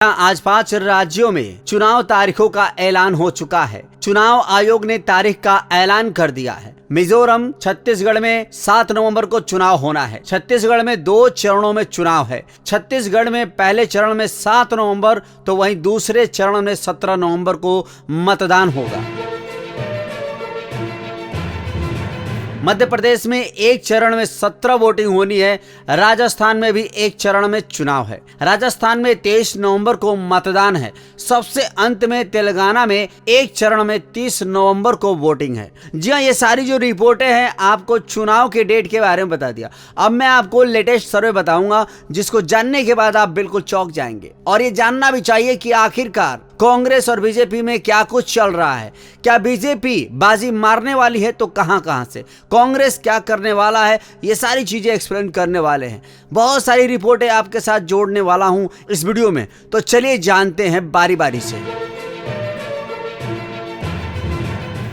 आज 5 राज्यों में चुनाव तारीखों का ऐलान हो चुका है। चुनाव आयोग ने तारीख का ऐलान कर दिया है। मिजोरम, छत्तीसगढ़ में 7 नवंबर को चुनाव होना है। छत्तीसगढ़ में 2 चरणों में चुनाव है। छत्तीसगढ़ में पहले चरण में 7 नवंबर तो वहीं दूसरे चरण में 17 नवंबर को मतदान होगा। मध्य प्रदेश में एक चरण में 17 वोटिंग होनी है। राजस्थान में भी एक चरण में चुनाव है। राजस्थान में 23 नवंबर को मतदान है। सबसे अंत में तेलंगाना में एक चरण में 30 नवंबर को वोटिंग है। जी हाँ, ये सारी जो रिपोर्टें हैं आपको चुनाव के डेट के बारे में बता दिया। अब मैं आपको लेटेस्ट सर्वे बताऊंगा जिसको जानने के बाद आप बिल्कुल चौंक जाएंगे। और ये जानना भी चाहिए कि आखिरकार कांग्रेस और बीजेपी में क्या कुछ चल रहा है। क्या बीजेपी बाजी मारने वाली है तो कहां से, कांग्रेस क्या करने वाला है, ये सारी चीजें एक्सप्लेन करने वाले हैं। बहुत सारी रिपोर्टें आपके साथ जोड़ने वाला हूं इस वीडियो में, तो चलिए जानते हैं बारी बारी से।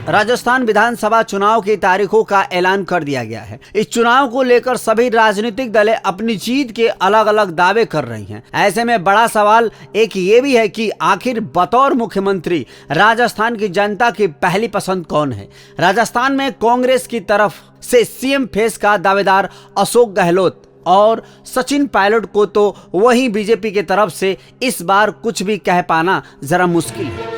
राजस्थान विधानसभा चुनाव की तारीखों का ऐलान कर दिया गया है। इस चुनाव को लेकर सभी राजनीतिक दलें अपनी जीत के अलग अलग दावे कर रही हैं। ऐसे में बड़ा सवाल एक ये भी है कि आखिर बतौर मुख्यमंत्री राजस्थान की जनता की पहली पसंद कौन है। राजस्थान में कांग्रेस की तरफ से सीएम फेस का दावेदार अशोक गहलोत और सचिन पायलट को तो वहीं बीजेपी की तरफ से इस बार कुछ भी कह पाना जरा मुश्किल है।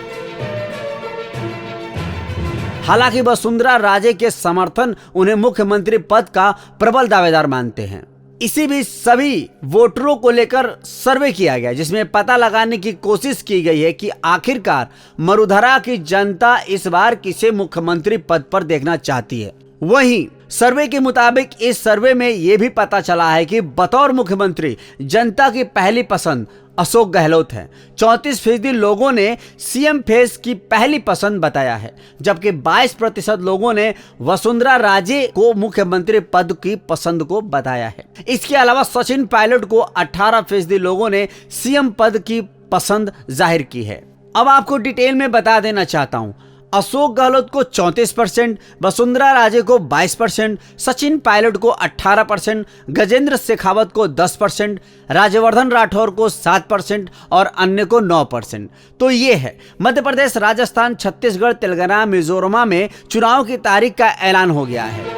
हालांकि वसुंधरा राजे के समर्थन उन्हें मुख्यमंत्री पद का प्रबल दावेदार मानते हैं। इसी बीच सभी वोटरों को लेकर सर्वे किया गया जिसमें पता लगाने की कोशिश की गई है कि आखिरकार मरुधरा की जनता इस बार किसे मुख्यमंत्री पद पर देखना चाहती है। वहीं सर्वे के मुताबिक इस सर्वे में यह भी पता चला है कि बतौर मुख्यमंत्री जनता की पहली पसंद अशोक गहलोत है। 34% लोगों ने सीएम फेस की पहली पसंद बताया है, जबकि 22% लोगों ने वसुंधरा राजे को मुख्यमंत्री पद की पसंद को बताया है। इसके अलावा सचिन पायलट को 18% लोगों ने सीएम पद की पसंद जाहिर की है। अब आपको डिटेल में बता देना चाहता हूं, अशोक गहलोत को 34%, वसुंधरा राजे को 22%, सचिन पायलट को 18%, गजेंद्र शेखावत को 10%, राज्यवर्धन राठौर को 7% और अन्य को 9%। तो ये है मध्य प्रदेश, राजस्थान, छत्तीसगढ़, तेलंगाना, मिजोरम में चुनाव की तारीख का ऐलान हो गया है।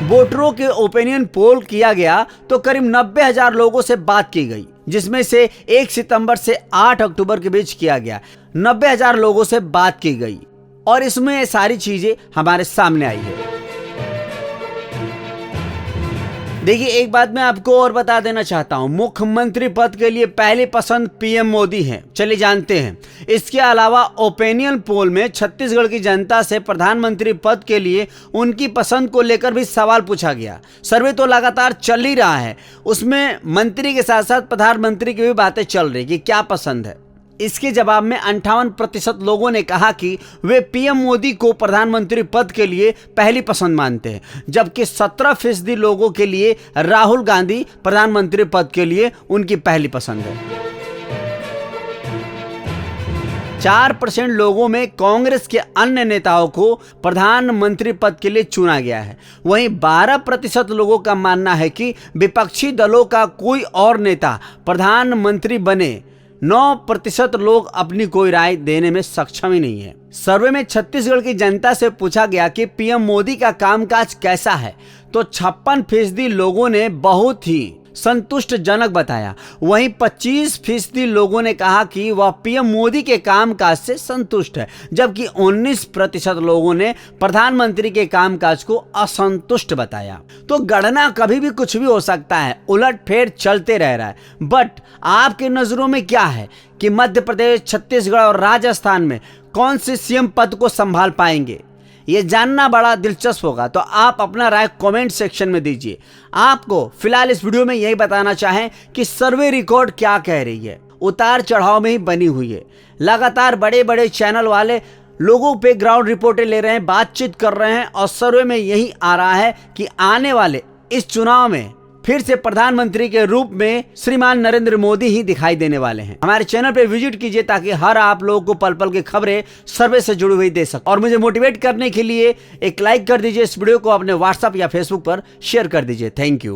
वोटरों के ओपिनियन पोल किया गया तो करीब 90,000 लोगों से बात की गई, जिसमें से 1 सितंबर से 8 अक्टूबर के बीच किया गया। 90,000 लोगों से बात की गई और इसमें ये सारी चीजें हमारे सामने आई है। देखिए, एक बात मैं आपको और बता देना चाहता हूं, मुख्यमंत्री पद के लिए पहली पसंद पीएम मोदी है। चलिए जानते हैं। इसके अलावा ओपिनियन पोल में छत्तीसगढ़ की जनता से प्रधानमंत्री पद के लिए उनकी पसंद को लेकर भी सवाल पूछा गया। सर्वे तो लगातार चल ही रहा है, उसमें मंत्री के साथ साथ प्रधानमंत्री की भी बातें चल रही कि क्या पसंद है। इसके जवाब में 58% लोगों ने कहा कि वे पीएम मोदी को प्रधानमंत्री पद के लिए पहली पसंद मानते हैं, जबकि 17% लोगों के लिए राहुल गांधी प्रधानमंत्री पद के लिए उनकी पहली पसंद है। 4% लोगों में कांग्रेस के अन्य नेताओं को प्रधानमंत्री पद के लिए चुना गया है। वहीं 12% लोगों का मानना है कि विपक्षी दलों का कोई और नेता प्रधानमंत्री बने। 9% लोग अपनी कोई राय देने में सक्षम ही नहीं है। सर्वे में छत्तीसगढ़ की जनता से पूछा गया कि पीएम मोदी का कामकाज कैसा है, तो 56% लोगों ने बहुत ही संतुष्टजनक बताया। वहीं 25% लोगों ने कहा कि वह पीएम मोदी के कामकाज से संतुष्ट है, जबकि 19% लोगों ने प्रधानमंत्री के कामकाज को असंतुष्ट बताया। तो गणना कभी भी कुछ भी हो सकता है, उलटफेर चलते रह रहा है। बट आपके नजरों में क्या है कि मध्य प्रदेश, छत्तीसगढ़ और राजस्थान में कौन से सीएम पद को संभाल पाएंगे, ये जानना बड़ा दिलचस्प होगा। तो आप अपना राय कमेंट सेक्शन में दीजिए। आपको फिलहाल इस वीडियो में यही बताना चाहें कि सर्वे रिकॉर्ड क्या कह रही है, उतार चढ़ाव में ही बनी हुई है। लगातार बड़े बड़े चैनल वाले लोगों पे ग्राउंड रिपोर्टें ले रहे हैं, बातचीत कर रहे हैं और सर्वे में यही आ रहा है कि आने वाले इस चुनाव में फिर से प्रधानमंत्री के रूप में श्रीमान नरेंद्र मोदी ही दिखाई देने वाले हैं। हमारे चैनल पे विजिट कीजिए ताकि हर आप लोगों को पल पल की खबरें सर्वे से जुड़ी हुई दे सके। और मुझे मोटिवेट करने के लिए एक लाइक कर दीजिए, इस वीडियो को अपने व्हाट्सएप या फेसबुक पर शेयर कर दीजिए। Thank you.